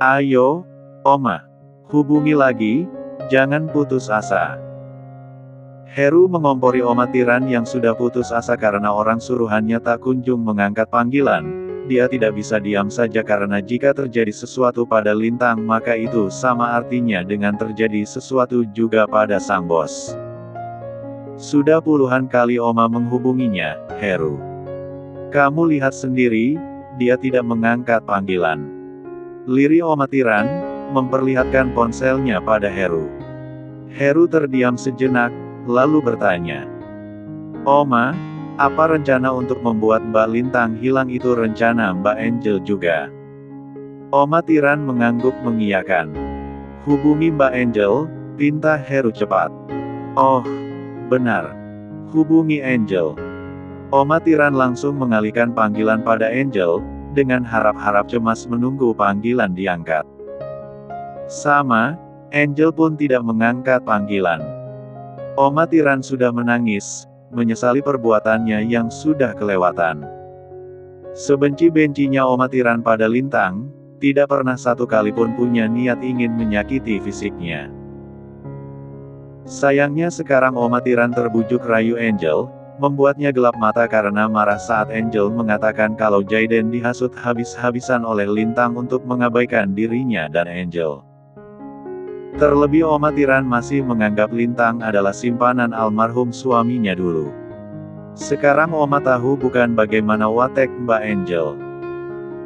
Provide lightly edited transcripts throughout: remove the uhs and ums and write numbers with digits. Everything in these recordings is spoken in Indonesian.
Ayo, Oma. Hubungi lagi, jangan putus asa. Heru mengompori Oma Tiran yang sudah putus asa karena orang suruhannya tak kunjung mengangkat panggilan. Dia tidak bisa diam saja karena jika terjadi sesuatu pada Lintang maka itu sama artinya dengan terjadi sesuatu juga pada sang bos. Sudah puluhan kali Oma menghubunginya, Heru. Kamu lihat sendiri, dia tidak mengangkat panggilan. Lirih Oma Tiran memperlihatkan ponselnya pada Heru. Heru terdiam sejenak, lalu bertanya. Oma, apa rencana untuk membuat Mbak Lintang hilang itu rencana Mbak Angel juga? Oma Tiran mengangguk mengiyakan. Hubungi Mbak Angel, pinta Heru cepat. Oh, benar. Hubungi Angel. Oma Tiran langsung mengalihkan panggilan pada Angel, dengan harap-harap cemas menunggu panggilan diangkat. Sama, Angel pun tidak mengangkat panggilan. Oma Tiran sudah menangis, menyesali perbuatannya yang sudah kelewatan. Sebenci-bencinya Oma Tiran pada Lintang, tidak pernah satu kali pun punya niat ingin menyakiti fisiknya. Sayangnya sekarang Oma Tiran terbujuk rayu Angel, membuatnya gelap mata karena marah saat Angel mengatakan kalau Jaiden dihasut habis-habisan oleh Lintang untuk mengabaikan dirinya dan Angel. Terlebih Oma Tiran masih menganggap Lintang adalah simpanan almarhum suaminya dulu. Sekarang Oma tahu bukan bagaimana watek Mbak Angel.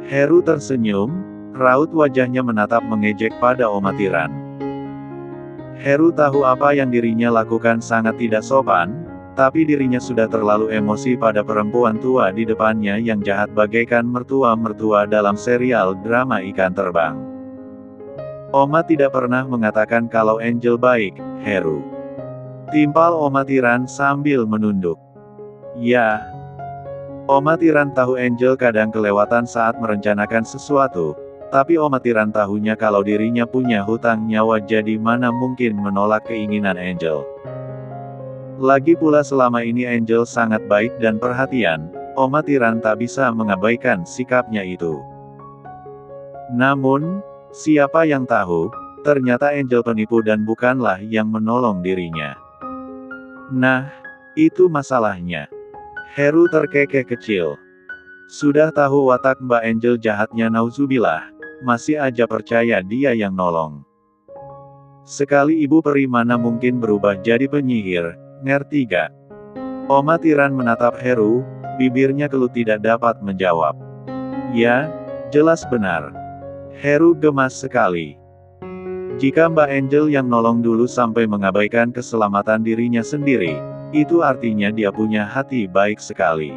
Heru tersenyum, raut wajahnya menatap mengejek pada Oma Tiran. Heru tahu apa yang dirinya lakukan sangat tidak sopan, tapi dirinya sudah terlalu emosi pada perempuan tua di depannya yang jahat bagaikan mertua-mertua dalam serial drama ikan terbang. Oma tidak pernah mengatakan kalau Angel baik, Heru. Timpal Oma Tiran sambil menunduk. Ya. Oma Tiran tahu Angel kadang kelewatan saat merencanakan sesuatu, tapi Oma Tiran tahunya kalau dirinya punya hutang nyawa jadi mana mungkin menolak keinginan Angel. Lagi pula selama ini Angel sangat baik dan perhatian, Oma Tiran tak bisa mengabaikan sikapnya itu. Namun, siapa yang tahu, ternyata Angel penipu dan bukanlah yang menolong dirinya. Nah, itu masalahnya. Heru terkekeh kecil. Sudah tahu watak Mbak Angel jahatnya nauzubillah, masih aja percaya dia yang nolong. Sekali ibu peri mana mungkin berubah jadi penyihir, ngerti gak? Oma Tiran menatap Heru, bibirnya keluh tidak dapat menjawab. Ya, jelas benar. Heru gemas sekali. Jika Mbak Angel yang nolong dulu sampai mengabaikan keselamatan dirinya sendiri, itu artinya dia punya hati baik sekali.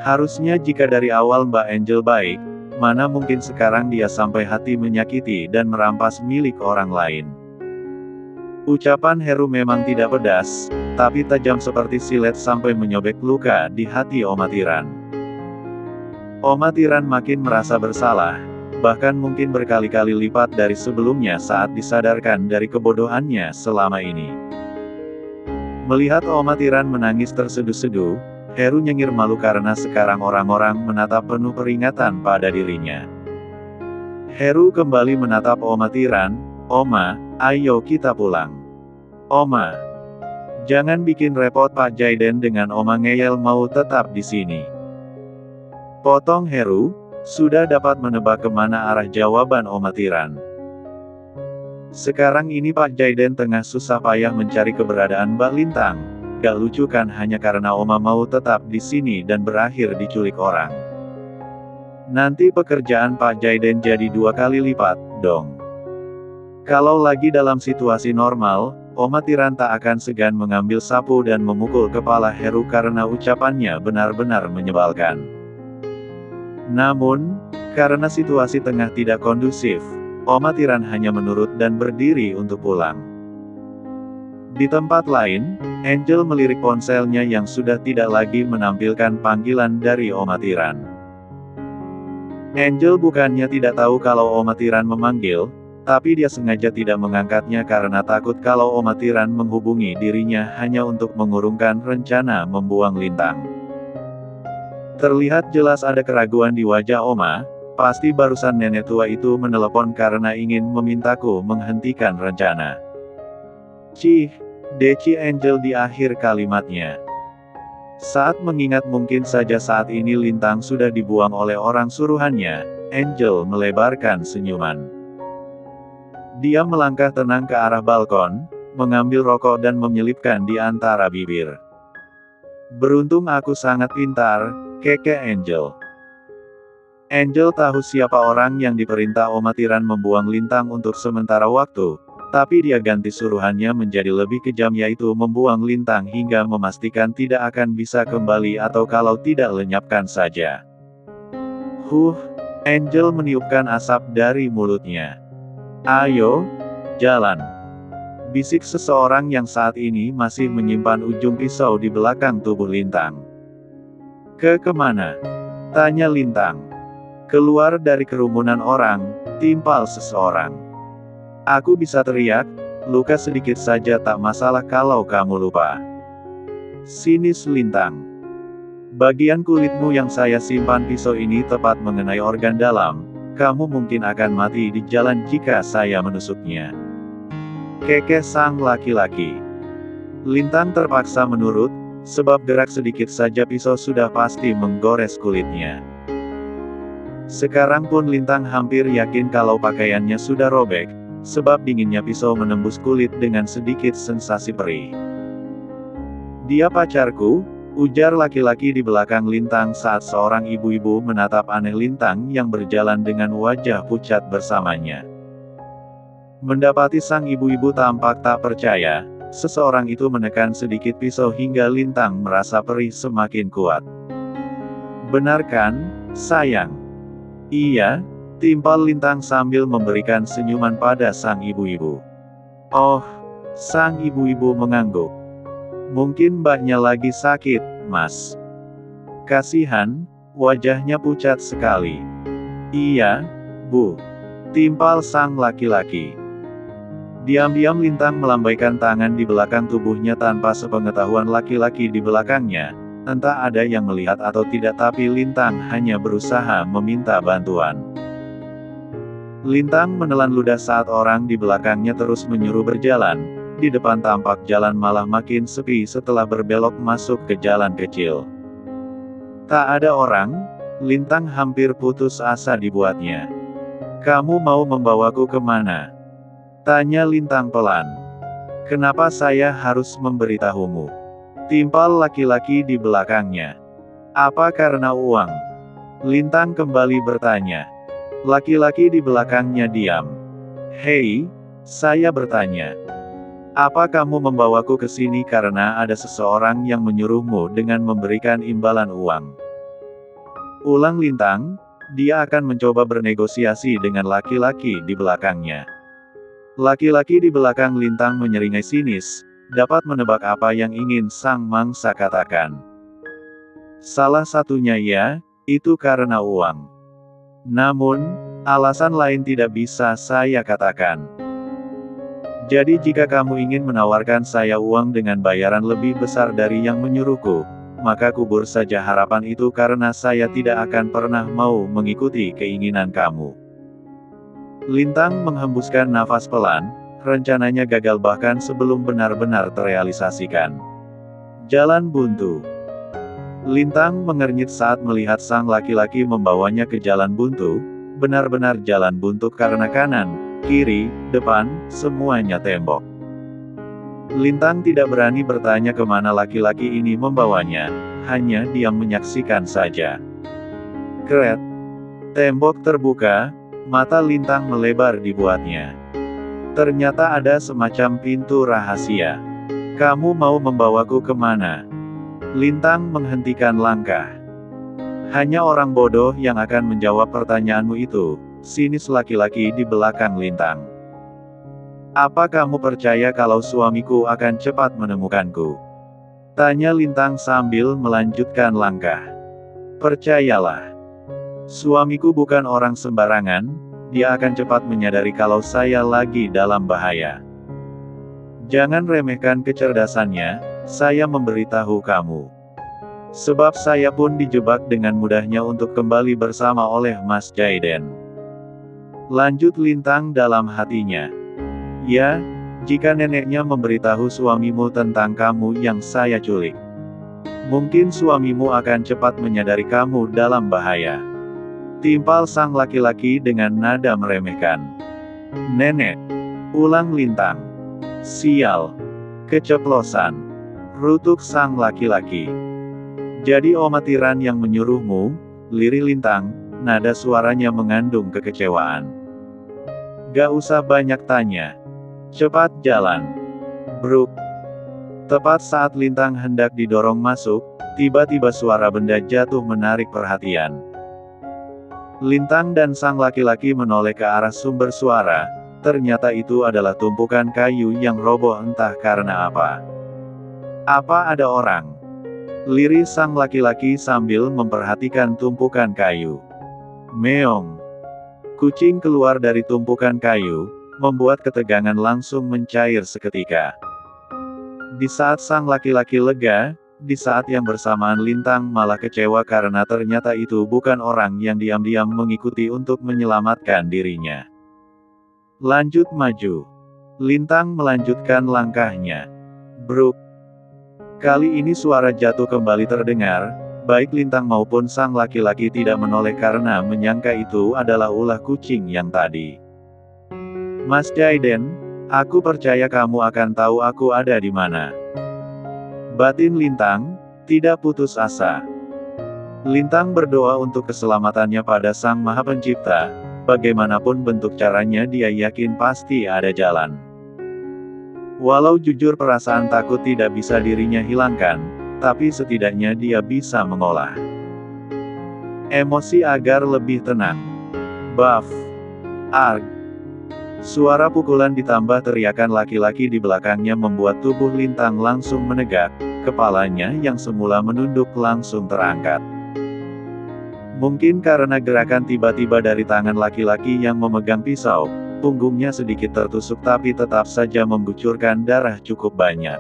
Harusnya jika dari awal Mbak Angel baik, mana mungkin sekarang dia sampai hati menyakiti dan merampas milik orang lain. Ucapan Heru memang tidak pedas, tapi tajam seperti silet sampai menyobek luka di hati Oma Tiran. Oma Tiran makin merasa bersalah, bahkan mungkin berkali-kali lipat dari sebelumnya saat disadarkan dari kebodohannya selama ini. Melihat Oma Tiran menangis terseduh-seduh, Heru nyengir malu karena sekarang orang-orang menatap penuh peringatan pada dirinya. Heru kembali menatap Oma Tiran, Oma, ayo kita pulang. Oma, jangan bikin repot Pak Jaiden dengan Oma ngeyel mau tetap di sini. Potong Heru, sudah dapat menebak kemana arah jawaban Oma Tiran. Sekarang ini Pak Jaiden tengah susah payah mencari keberadaan Mbak Lintang. Gak lucu kan hanya karena Oma mau tetap di sini dan berakhir diculik orang. Nanti pekerjaan Pak Jaiden jadi 2 kali lipat, dong. Kalau lagi dalam situasi normal, Oma Tiran tak akan segan mengambil sapu dan memukul kepala Heru karena ucapannya benar-benar menyebalkan. Namun, karena situasi tengah tidak kondusif, Oma Tiran hanya menurut dan berdiri untuk pulang. Di tempat lain, Angel melirik ponselnya yang sudah tidak lagi menampilkan panggilan dari Oma Tiran. Angel bukannya tidak tahu kalau Oma Tiran memanggil, tapi dia sengaja tidak mengangkatnya karena takut kalau Oma Tiran menghubungi dirinya hanya untuk mengurungkan rencana membuang Lintang. Terlihat jelas ada keraguan di wajah Oma, Pasti barusan nenek tua itu menelepon karena ingin memintaku menghentikan rencana. Cih, deci Angel di akhir kalimatnya. Saat mengingat mungkin saja saat ini Lintang sudah dibuang oleh orang suruhannya, Angel melebarkan senyuman. Dia melangkah tenang ke arah balkon, mengambil rokok dan menyelipkan di antara bibir. Beruntung aku sangat pintar, keke Angel. Angel tahu siapa orang yang diperintah Omatiran membuang Lintang untuk sementara waktu, tapi dia ganti suruhannya menjadi lebih kejam, yaitu membuang Lintang hingga memastikan tidak akan bisa kembali atau kalau tidak lenyapkan saja. Angel meniupkan asap dari mulutnya. Ayo, jalan. Bisik seseorang yang saat ini masih menyimpan ujung pisau di belakang tubuh Lintang. Kemana? Tanya Lintang. Keluar dari kerumunan orang, timpal seseorang. Aku bisa teriak, luka sedikit saja tak masalah kalau kamu lupa. Sinis Lintang. Bagian kulitmu yang saya simpan pisau ini tepat mengenai organ dalam, kamu mungkin akan mati di jalan jika saya menusuknya. Keke sang laki-laki. Lintang terpaksa menurut, sebab gerak sedikit saja pisau sudah pasti menggores kulitnya. Sekarang pun Lintang hampir yakin kalau pakaiannya sudah robek, sebab dinginnya pisau menembus kulit dengan sedikit sensasi perih. Dia pacarku, ujar laki-laki di belakang Lintang saat seorang ibu-ibu menatap aneh Lintang yang berjalan dengan wajah pucat bersamanya. Mendapati sang ibu-ibu tampak tak percaya, seseorang itu menekan sedikit pisau hingga Lintang merasa perih semakin kuat. Benar kan, sayang? Iya, timpal Lintang sambil memberikan senyuman pada sang ibu-ibu. Oh, sang ibu-ibu mengangguk. Mungkin mbaknya lagi sakit, Mas. Kasihan, wajahnya pucat sekali. Iya, Bu. Timpal sang laki-laki. Diam-diam Lintang melambaikan tangan di belakang tubuhnya tanpa sepengetahuan laki-laki di belakangnya. Entah ada yang melihat atau tidak, tapi Lintang hanya berusaha meminta bantuan. Lintang menelan ludah saat orang di belakangnya terus menyuruh berjalan. Di depan tampak jalan malah makin sepi setelah berbelok masuk ke jalan kecil. Tak ada orang, Lintang hampir putus asa dibuatnya. Kamu mau membawaku kemana? Tanya Lintang pelan. Kenapa saya harus memberitahumu? Timpal laki-laki di belakangnya. Apa karena uang? Lintang kembali bertanya. Laki-laki di belakangnya diam. Hei, saya bertanya. Apa kamu membawaku ke sini karena ada seseorang yang menyuruhmu dengan memberikan imbalan uang? Ulang Lintang, dia akan mencoba bernegosiasi dengan laki-laki di belakangnya. Laki-laki di belakang Lintang menyeringai sinis, dapat menebak apa yang ingin sang mangsa katakan. Salah satunya ya, itu karena uang. Namun, alasan lain tidak bisa saya katakan. Jadi jika kamu ingin menawarkan saya uang dengan bayaran lebih besar dari yang menyuruhku, maka kubur saja harapan itu karena saya tidak akan pernah mau mengikuti keinginan kamu. Lintang menghembuskan nafas pelan. Rencananya gagal bahkan sebelum benar-benar terrealisasikan. Jalan buntu. Lintang mengernyit saat melihat sang laki-laki membawanya ke jalan buntu, benar-benar jalan buntu karena kanan, kiri, depan, semuanya tembok. Lintang tidak berani bertanya kemana laki-laki ini membawanya, hanya diam menyaksikan saja. Kret. Tembok terbuka, mata Lintang melebar dibuatnya. Ternyata ada semacam pintu rahasia. Kamu mau membawaku kemana? Lintang menghentikan langkah. Hanya orang bodoh yang akan menjawab pertanyaanmu itu, sinis laki-laki di belakang Lintang. Apa kamu percaya kalau suamiku akan cepat menemukanku? Tanya Lintang sambil melanjutkan langkah. Percayalah. Suamiku bukan orang sembarangan. Dia akan cepat menyadari kalau saya lagi dalam bahaya. Jangan remehkan kecerdasannya, saya memberitahu kamu. Sebab saya pun dijebak dengan mudahnya untuk kembali bersama oleh Mas Jaiden. Lanjut Lintang dalam hatinya. Ya, jika neneknya memberitahu suamimu tentang kamu yang saya culik, mungkin suamimu akan cepat menyadari kamu dalam bahaya. Timpal sang laki-laki dengan nada meremehkan. Nenek, ulang Lintang. Sial. Keceplosan. Rutuk sang laki-laki. Jadi omatiran yang menyuruhmu, lirih Lintang, nada suaranya mengandung kekecewaan. Gak usah banyak tanya. Cepat jalan. Bruk. Tepat saat Lintang hendak didorong masuk, tiba-tiba suara benda jatuh menarik perhatian. Lintang dan sang laki-laki menoleh ke arah sumber suara, ternyata itu adalah tumpukan kayu yang roboh entah karena apa. Apa ada orang? Lirih sang laki-laki sambil memperhatikan tumpukan kayu. Meong. Kucing keluar dari tumpukan kayu, membuat ketegangan langsung mencair seketika. Di saat sang laki-laki lega, di saat yang bersamaan Lintang malah kecewa karena ternyata itu bukan orang yang diam-diam mengikuti untuk menyelamatkan dirinya. Lanjut maju. Lintang melanjutkan langkahnya. Bruk. Kali ini suara jatuh kembali terdengar, baik Lintang maupun sang laki-laki tidak menoleh karena menyangka itu adalah ulah kucing yang tadi. Mas Jaiden, aku percaya kamu akan tahu aku ada di mana. Batin Lintang tidak putus asa. Lintang berdoa untuk keselamatannya pada Sang Maha Pencipta, bagaimanapun bentuk caranya dia yakin pasti ada jalan. Walau jujur perasaan takut tidak bisa dirinya hilangkan, tapi setidaknya dia bisa mengolah emosi agar lebih tenang. Buff. Arg. Suara pukulan ditambah teriakan laki-laki di belakangnya membuat tubuh Lintang langsung menegak, kepalanya yang semula menunduk langsung terangkat. Mungkin karena gerakan tiba-tiba dari tangan laki-laki yang memegang pisau, punggungnya sedikit tertusuk tapi tetap saja mengucurkan darah cukup banyak.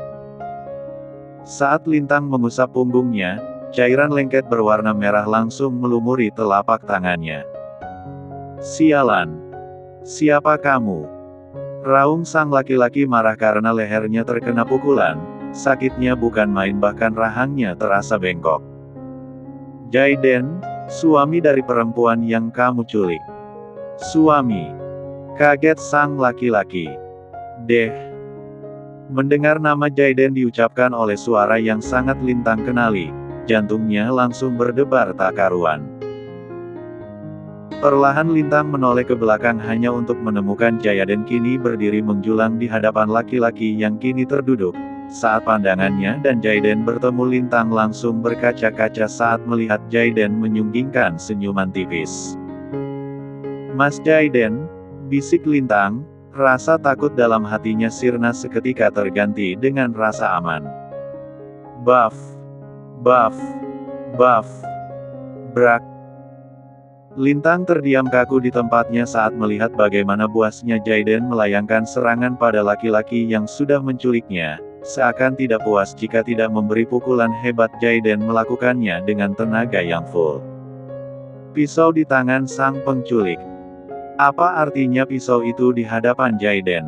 Saat Lintang mengusap punggungnya, cairan lengket berwarna merah langsung melumuri telapak tangannya. Sialan! Siapa kamu? Raung sang laki-laki marah karena lehernya terkena pukulan, sakitnya bukan main bahkan rahangnya terasa bengkok. Jaiden, suami dari perempuan yang kamu culik. Suami. Kaget sang laki-laki. Deh. Mendengar nama Jaiden diucapkan oleh suara yang sangat Lintang kenali, jantungnya langsung berdebar tak karuan. Perlahan Lintang menoleh ke belakang hanya untuk menemukan Jaiden kini berdiri menjulang di hadapan laki-laki yang kini terduduk. Saat pandangannya dan Jaiden bertemu Lintang langsung berkaca-kaca saat melihat Jaiden menyunggingkan senyuman tipis. Mas Jaiden, bisik Lintang, rasa takut dalam hatinya sirna seketika terganti dengan rasa aman. Buff. Buff. Buff. Brak. Lintang terdiam kaku di tempatnya saat melihat bagaimana buasnya Jaiden melayangkan serangan pada laki-laki yang sudah menculiknya, seakan tidak puas jika tidak memberi pukulan hebat. Jaiden melakukannya dengan tenaga yang full. Pisau di tangan sang penculik. Apa artinya pisau itu di hadapan Jaiden?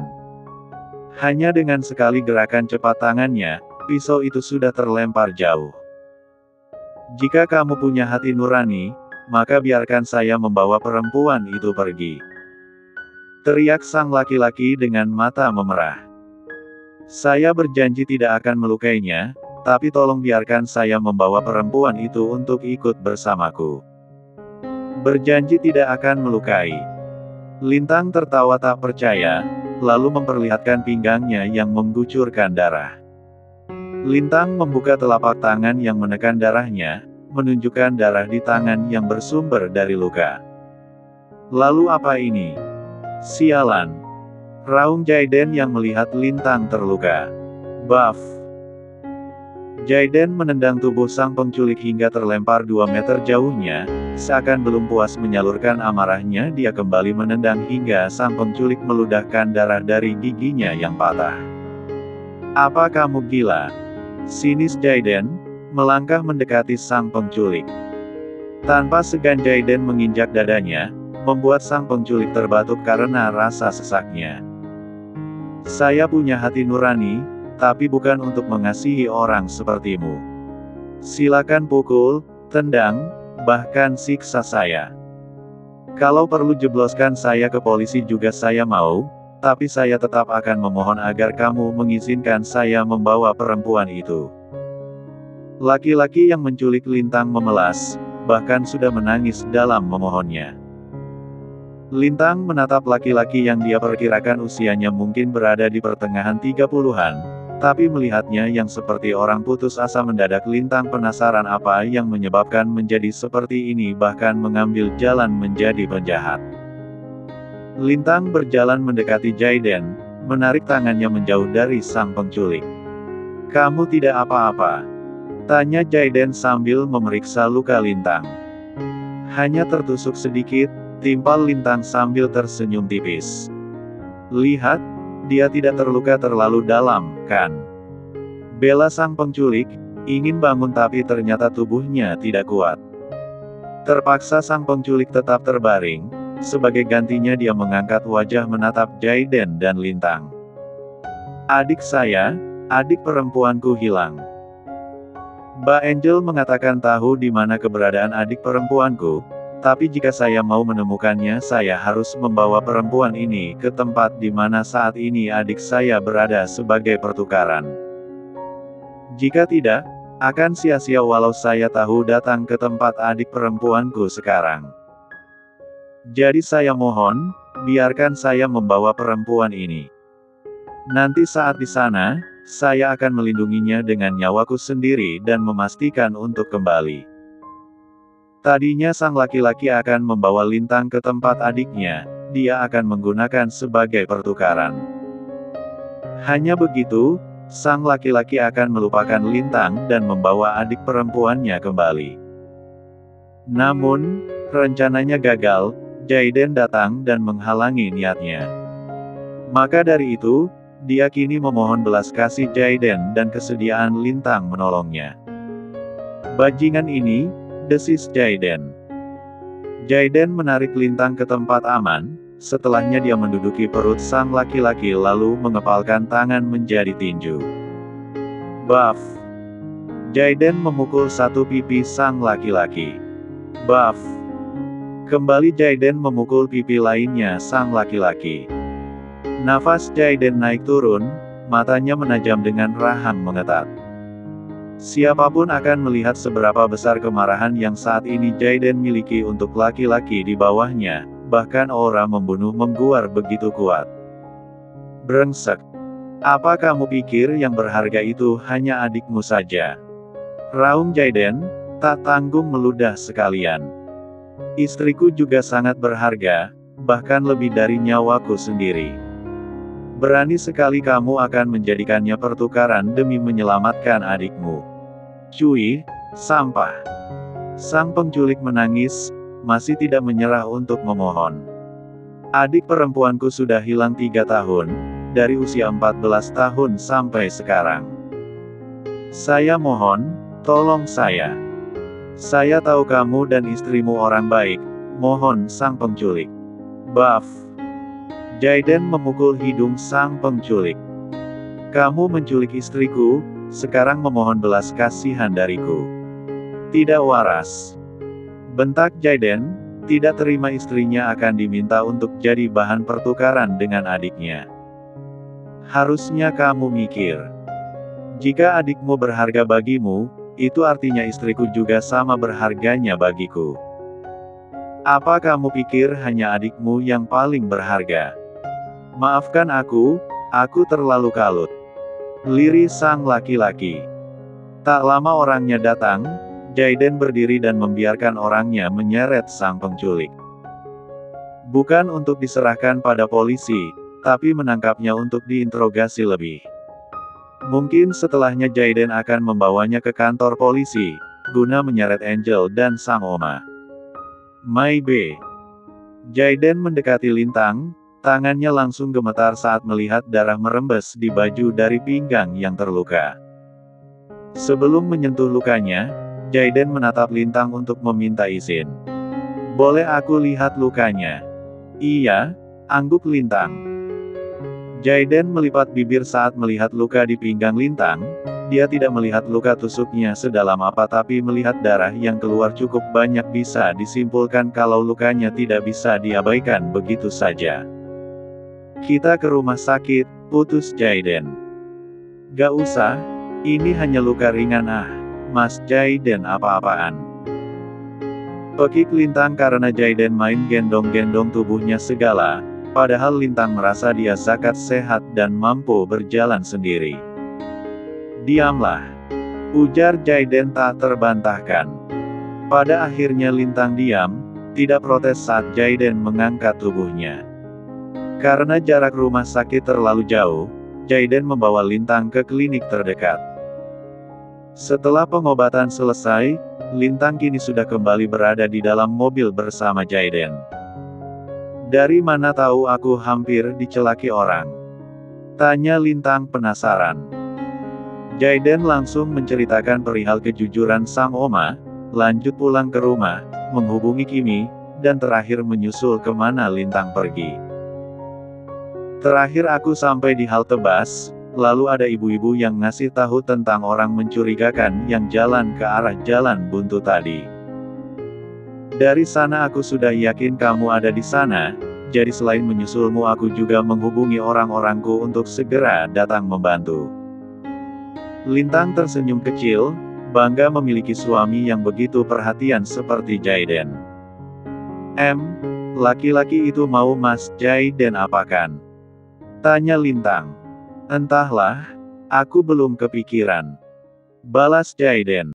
Hanya dengan sekali gerakan cepat tangannya, pisau itu sudah terlempar jauh. Jika kamu punya hati nurani, maka biarkan saya membawa perempuan itu pergi. Teriak sang laki-laki dengan mata memerah. Saya berjanji tidak akan melukainya, tapi tolong biarkan saya membawa perempuan itu untuk ikut bersamaku. Berjanji tidak akan melukai. Lintang tertawa tak percaya, lalu memperlihatkan pinggangnya yang menggucurkan darah. Lintang membuka telapak tangan yang menekan darahnya, menunjukkan darah di tangan yang bersumber dari luka. Lalu apa ini? Sialan! Raung Jaiden yang melihat Lintang terluka. Buff! Jaiden menendang tubuh sang penculik hingga terlempar 2 meter jauhnya, seakan belum puas menyalurkan amarahnya dia kembali menendang hingga sang penculik meludahkan darah dari giginya yang patah. Apa kamu gila? Sinis Jaiden, melangkah mendekati sang penculik. Tanpa segan Jaiden menginjak dadanya, membuat sang penculik terbatuk karena rasa sesaknya. Saya punya hati nurani, tapi bukan untuk mengasihi orang sepertimu. Silakan pukul, tendang, bahkan siksa saya. Kalau perlu jebloskan saya ke polisi juga saya mau, tapi saya tetap akan memohon agar kamu mengizinkan saya membawa perempuan itu. Laki-laki yang menculik Lintang memelas, bahkan sudah menangis dalam memohonnya. Lintang menatap laki-laki yang dia perkirakan usianya mungkin berada di pertengahan 30-an, tapi melihatnya yang seperti orang putus asa mendadak Lintang penasaran apa yang menyebabkan menjadi seperti ini bahkan mengambil jalan menjadi penjahat. Lintang berjalan mendekati Jaiden, menarik tangannya menjauh dari sang penculik. "Kamu tidak apa-apa?" tanya Jaiden sambil memeriksa luka Lintang. "Hanya tertusuk sedikit," timpal Lintang sambil tersenyum tipis. "Lihat, dia tidak terluka terlalu dalam, kan?" Bela sang penculik, ingin bangun tapi ternyata tubuhnya tidak kuat. Terpaksa sang penculik tetap terbaring, sebagai gantinya dia mengangkat wajah menatap Jaiden dan Lintang. "Adik saya, adik perempuanku hilang." Mbak Angel mengatakan tahu di mana keberadaan adik perempuanku, tapi jika saya mau menemukannya saya harus membawa perempuan ini ke tempat di mana saat ini adik saya berada sebagai pertukaran. Jika tidak, akan sia-sia walau saya tahu datang ke tempat adik perempuanku sekarang. Jadi saya mohon, biarkan saya membawa perempuan ini. Nanti saat di sana, saya akan melindunginya dengan nyawaku sendiri dan memastikan untuk kembali. Tadinya sang laki-laki akan membawa Lintang ke tempat adiknya, dia akan menggunakan sebagai pertukaran. Hanya begitu, sang laki-laki akan melupakan Lintang dan membawa adik perempuannya kembali. Namun, rencananya gagal, Jaiden datang dan menghalangi niatnya. Maka dari itu, dia kini memohon belas kasih Jaiden dan kesediaan Lintang menolongnya. "Bajingan ini," desis Jaiden. Jaiden menarik Lintang ke tempat aman, setelahnya dia menduduki perut sang laki-laki lalu mengepalkan tangan menjadi tinju. "Baf!" Jaiden memukul satu pipi sang laki-laki. "Baf!" Kembali Jaiden memukul pipi lainnya sang laki-laki. Nafas Jaiden naik turun, matanya menajam dengan rahang mengetat. Siapapun akan melihat seberapa besar kemarahan yang saat ini Jaiden miliki untuk laki-laki di bawahnya, bahkan aura membunuh mengguar begitu kuat. "Brengsek! Apa kamu pikir yang berharga itu hanya adikmu saja?" raung Jaiden, tak tanggung meludah sekalian. "Istriku juga sangat berharga, bahkan lebih dari nyawaku sendiri. Berani sekali kamu akan menjadikannya pertukaran demi menyelamatkan adikmu. Cuy, sampah!" Sang penculik menangis, masih tidak menyerah untuk memohon. "Adik perempuanku sudah hilang 3 tahun, dari usia 14 tahun sampai sekarang. Saya mohon, tolong saya. Saya tahu kamu dan istrimu orang baik, mohon." sang penculik. "Baf!" Jaiden memukul hidung sang penculik. "Kamu menculik istriku, sekarang memohon belas kasihan dariku. Tidak waras!" bentak Jaiden, tidak terima istrinya akan diminta untuk jadi bahan pertukaran dengan adiknya. "Harusnya kamu mikir. Jika adikmu berharga bagimu, itu artinya istriku juga sama berharganya bagiku. Apa kamu pikir hanya adikmu yang paling berharga? Maafkan aku terlalu kalut." Lirih sang laki-laki. Tak lama orangnya datang, Jaiden berdiri dan membiarkan orangnya menyeret sang penculik. Bukan untuk diserahkan pada polisi, tapi menangkapnya untuk diinterogasi lebih. Mungkin setelahnya Jaiden akan membawanya ke kantor polisi, guna menyeret Angel dan sang oma. Maybe. Jaiden mendekati Lintang, tangannya langsung gemetar saat melihat darah merembes di baju dari pinggang yang terluka. Sebelum menyentuh lukanya, Jaiden menatap Lintang untuk meminta izin. Boleh aku lihat lukanya? Iya, angguk Lintang. Jaiden melipat bibir saat melihat luka di pinggang Lintang. Dia tidak melihat luka tusuknya sedalam apa, tapi melihat darah yang keluar cukup banyak bisa disimpulkan kalau lukanya tidak bisa diabaikan begitu saja. Kita ke rumah sakit, putus Jaiden. Gak usah, ini hanya luka ringan Mas Jaiden apa-apaan. Pekik Lintang karena Jaiden main gendong-gendong tubuhnya segala, padahal Lintang merasa dia zakat sehat dan mampu berjalan sendiri. Diamlah, ujar Jaiden tak terbantahkan. Pada akhirnya Lintang diam, tidak protes saat Jaiden mengangkat tubuhnya. Karena jarak rumah sakit terlalu jauh, Jaiden membawa Lintang ke klinik terdekat. Setelah pengobatan selesai, Lintang kini sudah kembali berada di dalam mobil bersama Jaiden. Dari mana tahu aku hampir dicelaki orang? Tanya Lintang penasaran. Jaiden langsung menceritakan perihal kejujuran sang oma, lanjut pulang ke rumah, menghubungi Kimi, dan terakhir menyusul kemana Lintang pergi. Terakhir aku sampai di halte bus, lalu ada ibu-ibu yang ngasih tahu tentang orang mencurigakan yang jalan ke arah jalan buntu tadi. Dari sana aku sudah yakin kamu ada di sana, jadi selain menyusulmu aku juga menghubungi orang-orangku untuk segera datang membantu. Lintang tersenyum kecil, bangga memiliki suami yang begitu perhatian seperti Jaiden. Laki-laki itu mau Mas Jaiden apakan? Tanya Lintang. Entahlah, aku belum kepikiran. Balas Jaiden.